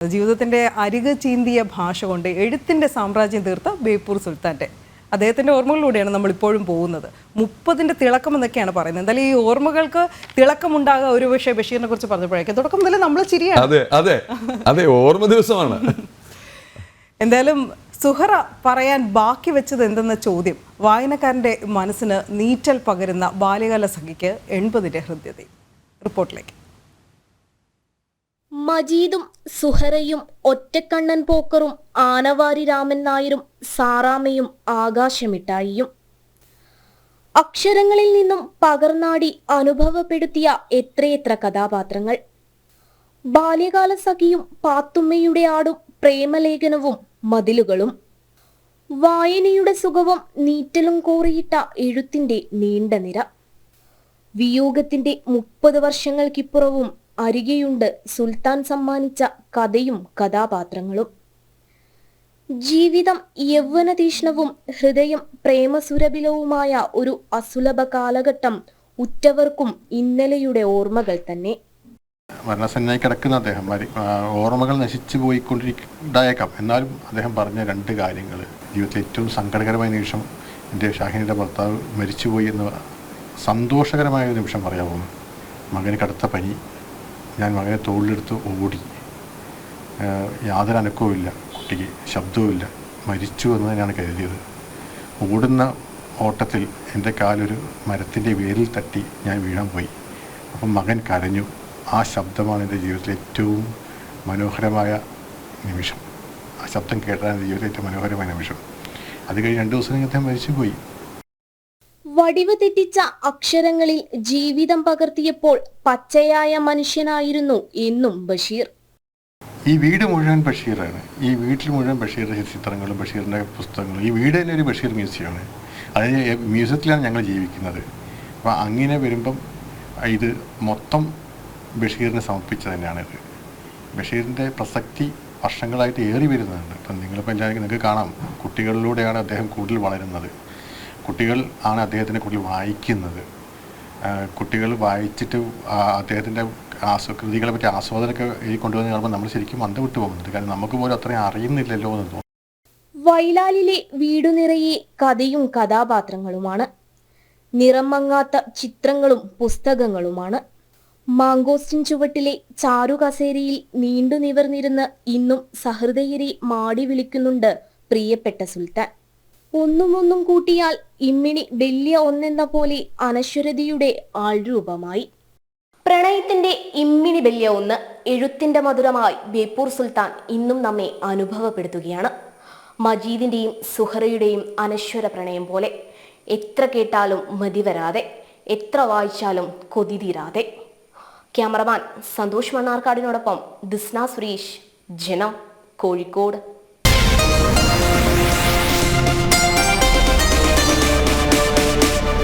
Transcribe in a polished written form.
ജീവിതത്തിൻ്റെ അരിക് ചീന്തിയ ഭാഷ കൊണ്ട് എഴുത്തിൻ്റെ സാമ്രാജ്യം തീർത്ത ബേപ്പൂർ സുൽത്താൻ്റെ അദ്ദേഹത്തിൻ്റെ ഓർമ്മകളിലൂടെയാണ് നമ്മളിപ്പോഴും പോകുന്നത്. 30ൻ്റെ തിളക്കം എന്നൊക്കെയാണ് പറയുന്നത്. എന്തായാലും ഈ ഓർമ്മകൾക്ക് തിളക്കമുണ്ടാകുക ഒരു പക്ഷേ ബഷീറിനെ കുറിച്ച് പറഞ്ഞപ്പോഴേക്കും തുടക്കം മുതലേ നമ്മൾ ചിരിയാണ്. അതെ ഓർമ്മ ദിവസമാണ്. എന്തായാലും സുഹറ പറയാൻ ബാക്കി വെച്ചത് എന്തെന്ന ചോദ്യം വായനക്കാരൻ്റെ മനസ്സിന് നീറ്റൽ പകരുന്ന ബാല്യകാല സഖിക്ക് 80ൻ്റെ ഹൃദ്യതയും. റിപ്പോർട്ടിലേക്ക്. മജീദും സുഹറയും ഒറ്റക്കണ്ണൻ പോക്കറും ആനവാരി രാമൻ നായരും സാറാമയും ആകാശമിട്ടായിയും അക്ഷരങ്ങളിൽ നിന്നും പകർന്നാടി അനുഭവപ്പെടുത്തിയ എത്രയെത്ര കഥാപാത്രങ്ങൾ. ബാല്യകാല സഖിയും പാത്തുമ്മയുടെ ആടും പ്രേമലേഖനവും മതിലുകളും. വായനയുടെ സുഖവും നീറ്റലും കോറിയിട്ട എഴുത്തിന്റെ നീണ്ട നിര. വിയോഗത്തിന്റെ 30 വർഷങ്ങൾക്കിപ്പുറവും അരികെയുണ്ട് സുൽത്താൻ സമ്മാനിച്ച കഥയും കഥാപാത്രങ്ങളും. ജീവിതം യൗവനതീഷ്ണവും ഹൃദയം പ്രേമസുരഭിലവുമായ ഒരു അസുലഭ കാലഘട്ടം ഉറ്റവർക്കും ഇന്നലെയുടെ ഓർമ്മകൾ തന്നെ. മരണസന്നായി കിടക്കുന്ന അദ്ദേഹം ഓർമ്മകൾ നശിച്ചു പോയിക്കൊണ്ടിരിക്കും. എന്നാലും അദ്ദേഹം പറഞ്ഞ 2 കാര്യങ്ങൾ ജീവിതത്തിലെ ഏറ്റവും സങ്കടകരമായ നിമിഷം എൻ്റെ ഷാഹിനിയുടെ ഭർത്താവ് മരിച്ചുപോയി എന്ന സന്തോഷകരമായ ഒരു നിമിഷം പറയാമോ. മകന് കടുത്ത പനി, ഞാൻ മകനെ തോളിലെടുത്ത് ഓടി. യാതൊരു അനക്കവുമില്ല, കുട്ടിക്ക് ശബ്ദവുമില്ല, മരിച്ചു എന്ന് തന്നെയാണ് കരുതിയത്. ഓടുന്ന ഓട്ടത്തിൽ എൻ്റെ കാലൊരു മരത്തിൻ്റെ വേരിൽ തട്ടി ഞാൻ വീഴാൻ പോയി. അപ്പം മകൻ കരഞ്ഞു. ആ ശബ്ദമാണ് എൻ്റെ ജീവിതത്തിലെ ഏറ്റവും മനോഹരമായ നിമിഷം. ആ ശബ്ദം കേട്ടാണ് എൻ്റെ ജീവിതത്തിലെ ഏറ്റവും മനോഹരമായ നിമിഷം. അത് കഴിഞ്ഞ് 2 ദിവസം കഴിഞ്ഞ് അദ്ദേഹം മരിച്ചുപോയി. വടിവ് തെറ്റിച്ച അക്ഷരങ്ങളിൽ ജീവിതം പകർത്തിയപ്പോൾ പച്ചയായ മനുഷ്യനായിരുന്നു എന്നും ബഷീർ. ഈ വീട് മുഴുവൻ ബഷീറാണ്. ഈ വീട്ടിൽ മുഴുവൻ ബഷീറിൻ്റെ ചിത്രങ്ങളും ബഷീറിൻ്റെ പുസ്തകങ്ങളും. ഈ വീട് തന്നെ ഒരു ബഷീർ മ്യൂസിയമാണ്. അതിന് മ്യൂസിയത്തിലാണ് ഞങ്ങൾ ജീവിക്കുന്നത്. അപ്പോൾ അങ്ങനെ വരുമ്പം ഇത് മൊത്തം ബഷീറിനെ സമർപ്പിച്ച തന്നെയാണിത്. ബഷീറിൻ്റെ പ്രസക്തി വർഷങ്ങളായിട്ട് ഏറി വരുന്നുണ്ട്. ഇപ്പം നിങ്ങളിപ്പോൾ എല്ലാവരും നിങ്ങൾക്ക് കാണാം, കുട്ടികളിലൂടെയാണ് അദ്ദേഹം കൂടുതൽ വളരുന്നത്. കുട്ടികൾ ആണ് അദ്ദേഹത്തിനെ കൂടുതൽ വായിക്കുന്നത്. കുട്ടികൾ വായിച്ചിട്ട് അദ്ദേഹത്തിൻ്റെ കൃതികളെ പറ്റി ആസ്വാദനമൊക്കെ കൊണ്ടുവന്ന് കാണുമ്പോൾ നമ്മൾ ശരിക്കും അന്തം വിട്ടു പോകുന്നുണ്ട്. കാരണം നമുക്ക് പോലും അത്രയും അറിയുന്നില്ലല്ലോ എന്ന് തോന്നുന്നു. വയലാലിലെ വീടു നിറയെ കഥയും കഥാപാത്രങ്ങളുമാണ്. നിറം മങ്ങാത്ത ചിത്രങ്ങളും പുസ്തകങ്ങളുമാണ്. മാങ്കോസ്റ്റിൻ ചുവട്ടിലെ ചാരുകസേരയിൽ നീണ്ടു നിവർന്നിരുന്ന് ഇന്നും സഹൃദയരെ മാടി വിളിക്കുന്നുണ്ട് പ്രിയപ്പെട്ട സുൽത്താൻ. ഒന്നും കൂട്ടിയാൽ ഇമ്മിണി വലിയ ഒന്നെന്ന പോലെ അനശ്വരതയുടെ ആൾരൂപമായി. പ്രണയത്തിന്റെ ഇമ്മിണി വലിയ ഒന്ന് എഴുത്തിന്റെ മധുരമായി ബേപ്പൂർ സുൽത്താൻ ഇന്നും നമ്മെ അനുഭവപ്പെടുത്തുകയാണ്. മജീദിന്റെയും സുഹറയുടെയും അനശ്വര പ്രണയം പോലെ എത്ര കേട്ടാലും മതിവരാതെ, എത്ര വായിച്ചാലും കൊതി തീരാതെ. ക്യാമറമാൻ സന്തോഷ് മണ്ണാർക്കാടിനോടൊപ്പം ദിസ്ന സുരേഷ്, ജനം, കോഴിക്കോട്.